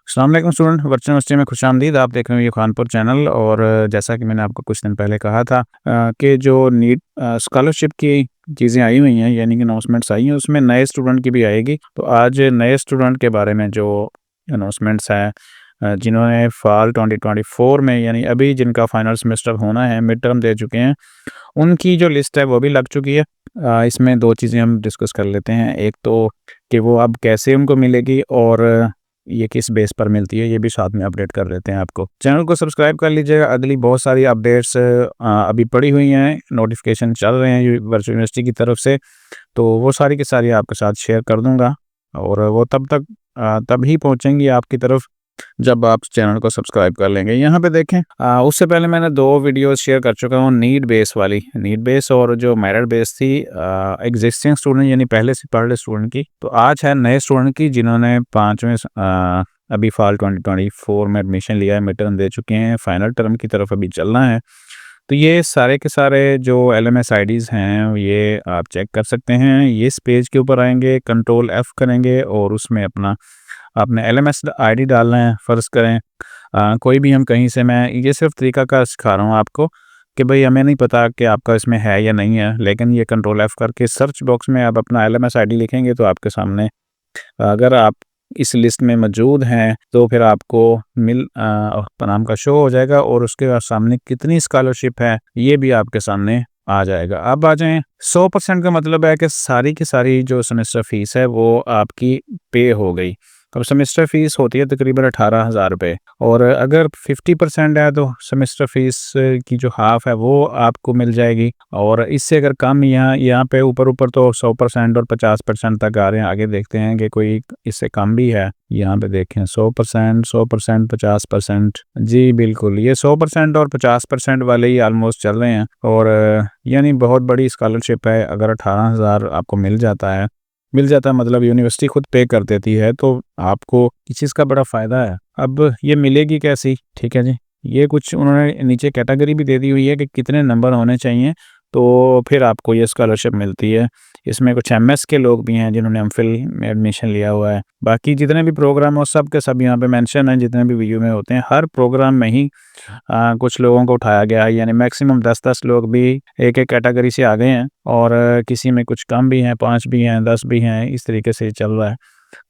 अस्सलाम वालेकुम student, virtual university में खुशामदीद। आप देख रहे हो ये खानपुर चैनल। और जैसा कि मैंने आपको कुछ दिन पहले कहा था कि जो नीट स्कॉलरशिप की चीज़ें आई हुई हैं, यानी कि अनाउंसमेंट्स आई हैं, उसमें नए स्टूडेंट की भी आएगी। तो आज नए स्टूडेंट के बारे में जो अनाउंसमेंट्स हैं, जिन्होंने फ़ाल 2024 में, यानी अभी जिनका फाइनल सेमेस्टर होना है, मिड टर्म दे चुके हैं, उनकी जो लिस्ट है वो भी लग चुकी है। इसमें 2 चीज़ें हम डिस्कस कर लेते हैं। एक तो कि वो अब कैसे उनको मिलेगी, और ये किस बेस पर मिलती है, ये भी साथ में अपडेट कर लेते हैं आपको। चैनल को सब्सक्राइब कर लीजिएगा। अगली बहुत सारी अपडेट्स अभी पड़ी हुई हैं, नोटिफिकेशन चल रहे हैं वर्चुअल यूनिवर्सिटी की तरफ से, तो वो सारी की सारी आपके साथ शेयर कर दूंगा। और वो तभी पहुंचेंगी आपकी तरफ जब आप चैनल को सब्सक्राइब कर लेंगे। यहाँ पे देखें, उससे पहले मैंने 2 वीडियोस शेयर कर चुका हूँ, नीड बेस वाली, नीड बेस और जो मेरिट बेस थी एग्जिस्टिंग स्टूडेंट यानी पहले से पढ़े स्टूडेंट की। तो आज है नए स्टूडेंट की, जिन्होंने 5वें अभी फ़ाल 2024 में एडमिशन लिया है, मिड टर्म दे चुके हैं, फाइनल टर्म की तरफ अभी चलना है। तो ये सारे के सारे जो LMS आईडीज़ हैं, ये आप चेक कर सकते हैं। ये इस पेज के ऊपर आएंगे, कंट्रोल F करेंगे और उसमें आपने LMS आईडी डालना है। फ़र्ज़ करें कोई भी हम कहीं से, मैं ये सिर्फ तरीक़ाकार सिखा रहा हूँ आपको कि भाई हमें नहीं पता कि आपका इसमें है या नहीं है, लेकिन ये कंट्रोल F करके सर्च बॉक्स में आप अपना LMS आईडी लिखेंगे तो आपके सामने, अगर आप इस लिस्ट में मौजूद हैं, तो फिर आपको नाम का शो हो जाएगा और उसके बाद सामने कितनी स्कॉलरशिप है ये भी आपके सामने आ जाएगा। अब आ जाएं, 100% का मतलब है कि सारी की सारी जो सेमेस्टर फीस है वो आपकी पे हो गई। अब सेमेस्टर फीस होती है तकरीबन 18,000 रुपये, और अगर 50% है तो सेमेस्टर फीस की जो हाफ़ है वो आपको मिल जाएगी। और इससे अगर कम, यहाँ पे ऊपर तो 100% और 50% तक आ रहे हैं। आगे देखते हैं कि कोई इससे कम भी है। यहाँ पे देखें 100%, 50%। जी बिल्कुल, ये 100% और 50% वाले ही ऑलमोस्ट चल रहे हैं। और यानी बहुत बड़ी स्कॉलरशिप है। अगर 18,000 आपको मिल जाता है मतलब यूनिवर्सिटी खुद पे कर देती है, तो आपको इस चीज़ का बड़ा फ़ायदा है। अब ये मिलेगी कैसी, ठीक है जी, ये कुछ उन्होंने नीचे कैटेगरी भी दे दी हुई है कि कितने नंबर होने चाहिए, तो फिर आपको ये स्कॉलरशिप मिलती है। इसमें कुछ MS के लोग भी हैं जिन्होंने MPhil में एडमिशन लिया हुआ है। बाकी जितने भी प्रोग्राम हो सब के सब यहाँ पे मेंशन हैं, जितने भी VU में होते हैं। हर प्रोग्राम में ही कुछ लोगों को उठाया गया है, यानी मैक्सिमम 10-10 लोग भी एक-एक कैटेगरी से आ गए हैं। और किसी में कुछ कम भी हैं, 5 भी हैं, 10 भी हैं, इस तरीके से चल रहा है।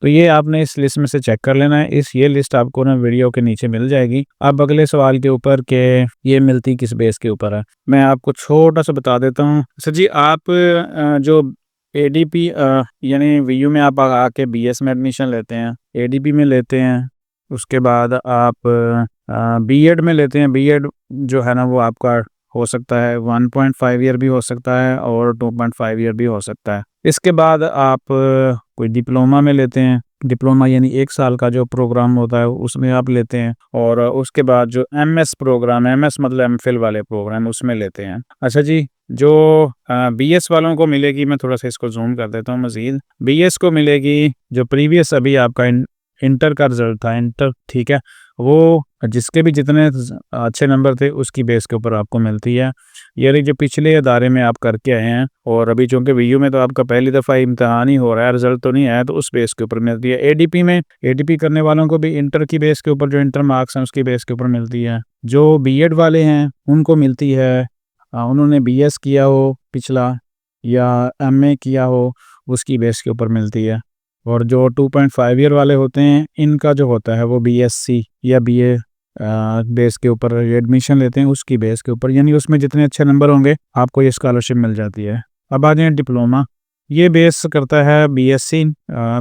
तो ये आपने इस लिस्ट में से चेक कर लेना है। ये लिस्ट आपको ना वीडियो के नीचे मिल जाएगी। अब अगले सवाल के ऊपर कि ये मिलती किस बेस के ऊपर है, मैं आपको छोटा सा बता देता हूँ। सर जी, आप जो ADP यानी VU में आप आके BS में एडमिशन लेते हैं, ADP में लेते हैं, उसके बाद आप B.Ed में लेते हैं। B.Ed जो है ना वो आपका हो सकता है 1.5 ईयर भी हो सकता है और 2.5 ईयर भी हो सकता है। इसके बाद आप कोई डिप्लोमा में लेते हैं। डिप्लोमा यानी 1 साल का जो प्रोग्राम होता है उसमें आप लेते हैं। और उसके बाद जो MS प्रोग्राम, MS मतलब MPhil वाले प्रोग्राम, उसमें लेते हैं। अच्छा जी, जो BS वालों को मिलेगी, मैं थोड़ा सा इसको जूम कर देता हूँ मज़ीद। BS को मिलेगी जो प्रीवियस अभी आपका इंटर का रिजल्ट था, इंटर, ठीक है, वो जिसके भी जितने अच्छे नंबर थे उसकी बेस के ऊपर आपको मिलती है। यानी जो पिछले अदारे में आप करके आए हैं, और अभी चूँकि VU में तो आपका पहली दफ़ा इम्तिहान ही हो रहा है, रिजल्ट तो नहीं आया, तो उस बेस के ऊपर मिलती है। ADP में ADP करने वालों को भी इंटर की बेस के ऊपर, जो इंटर मार्क्स हैं उसकी बेस के ऊपर मिलती है। जो B.Ed वाले हैं उनको मिलती है, उन्होंने BS किया हो पिछला या MA किया हो, उसकी बेस के ऊपर मिलती है। और जो 2.5 ईयर वाले होते हैं, इनका जो होता है वो BSc या BA बेस के ऊपर एडमिशन लेते हैं, उसकी बेस के ऊपर, यानी उसमें जितने अच्छे नंबर होंगे आपको ये स्कॉलरशिप मिल जाती है। अब आ जाए डिप्लोमा, ये बेस करता है BSc,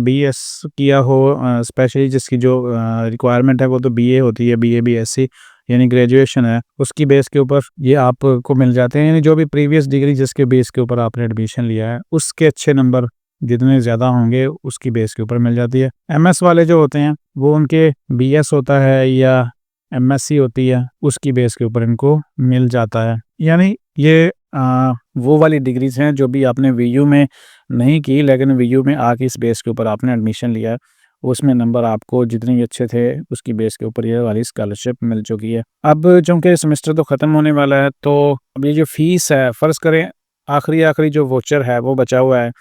BS किया हो, स्पेशली जिसकी जो रिक्वायरमेंट है वो तो BA होती है, BA BSc यानी ग्रेजुएशन है, उसकी बेस के ऊपर ये आपको मिल जाते हैं। यानी जो भी प्रीवियस डिग्री जिसके बेस के ऊपर आपने एडमिशन लिया है, उसके अच्छे नंबर जितने ज़्यादा होंगे उसकी बेस के ऊपर मिल जाती है। MS वाले जो होते हैं वो उनके BS होता है या MSc होती है, उसकी बेस के ऊपर इनको मिल जाता है। यानी ये वो वाली डिग्रीज हैं जो भी आपने VU में नहीं की, लेकिन VU में आके इस बेस के ऊपर आपने एडमिशन लिया है, उसमें नंबर आपको जितने भी अच्छे थे उसकी बेस के ऊपर ये वाली स्कॉलरशिप मिल चुकी है। अब चूँकि सेमेस्टर तो ख़त्म होने वाला है, तो अब ये जो फ़ीस है, फ़र्ज़ करें आखिरी जो वोचर है वो बचा हुआ है,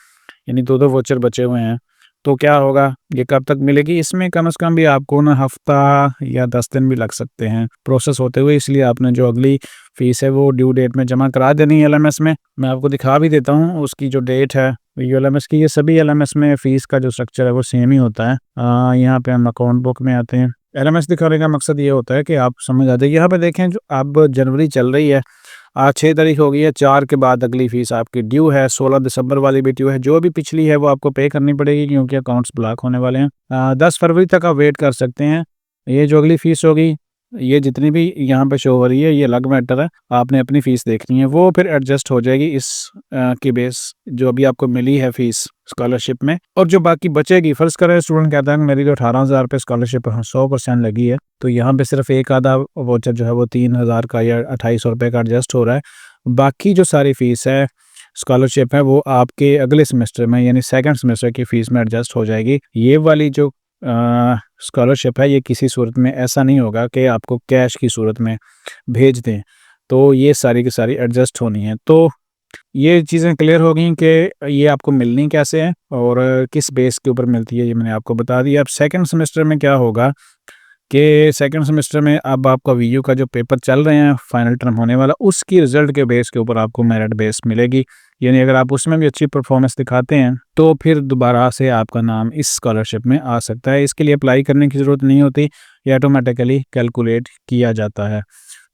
यानी 2-2 वाउचर बचे हुए हैं। तो क्या होगा, ये कब तक मिलेगी? इसमें कम से कम भी आपको ना हफ़्ता या 10 दिन भी लग सकते हैं प्रोसेस होते हुए, इसलिए आपने जो अगली फ़ीस है वो ड्यू डेट में जमा करा देनी है एलएमएस में। मैं आपको दिखा भी देता हूँ उसकी जो डेट है यूएलएमएस की। ये सभी एलएमएस में फ़ीस का जो स्ट्रक्चर है वो सेम ही होता है। यहाँ पे हम अकाउंट बुक में आते हैं। एलएमएस दिखाने का मकसद ये होता है कि आप समझ आ जाए। यहाँ पे देखें, जो अब जनवरी चल रही है, आज 6 तारीख हो गई है, 4 के बाद अगली फ़ीस आपकी ड्यू है, 16 दिसंबर वाली भी ड्यू है। जो भी पिछली है वो आपको पे करनी पड़ेगी क्योंकि अकाउंट्स ब्लॉक होने वाले हैं। 10 फरवरी तक आप वेट कर सकते हैं। ये जो अगली फ़ीस होगी, ये जितनी भी यहाँ पे शो हो रही है, ये अलग मैटर है। आपने अपनी फ़ीस देखनी है, वो फिर एडजस्ट हो जाएगी इस की बेस जो अभी आपको मिली है फ़ीस स्कॉलरशिप में। और जो बाकी बचेगी, फ़र्ज़ करें स्टूडेंट कहता है कि मेरी तो 18,000 रुपये स्कॉलरशिप 100% लगी है, तो यहाँ पे सिर्फ एक आधा वाउचर जो है वो 3,000 का या 2,800 रुपये का एडजस्ट हो रहा है। बाकी जो सारी फ़ीस है स्कॉलरशिप है वो आपके अगले सेमेस्टर में यानी सेकंड सेमेस्टर की फ़ीस में एडजस्ट हो जाएगी। ये वाली जो स्कॉलरशिप है, ये किसी सूरत में ऐसा नहीं होगा कि आपको कैश की सूरत में भेज दें, तो ये सारी की सारी एडजस्ट होनी है। तो ये चीज़ें क्लियर हो गई कि ये आपको मिलनी कैसे है और किस बेस के ऊपर मिलती है, ये मैंने आपको बता दिया। अब सेकंड सेमेस्टर में क्या होगा कि सेकंड सेमेस्टर में अब आपका वीयू का जो पेपर चल रहे हैं, फाइनल टर्म होने वाला, उसकी रिज़ल्ट के बेस के ऊपर आपको मेरिट बेस मिलेगी। यानी अगर आप उसमें भी अच्छी परफॉर्मेंस दिखाते हैं तो फिर दोबारा से आपका नाम इस स्कॉलरशिप में आ सकता है। इसके लिए अप्लाई करने की ज़रूरत नहीं होती, ये ऑटोमेटिकली कैलकुलेट किया जाता है।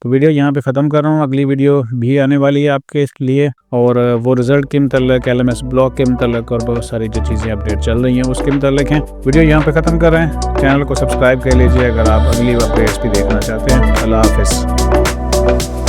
तो वीडियो यहाँ पे ख़त्म कर रहा हूँ। अगली वीडियो भी आने वाली है आपके लिए, और वो रिज़ल्ट के मतलब एलएमएस ब्लॉक के मतलब और बहुत सारी जो चीज़ें अपडेट चल रही हैं उसके मतलब हैं। वीडियो यहाँ पे ख़त्म कर रहे हैं। चैनल को सब्सक्राइब कर लीजिए अगर आप अगली अपडेट्स भी देखना चाहते हैं। अल्लाह हाफ़िज़।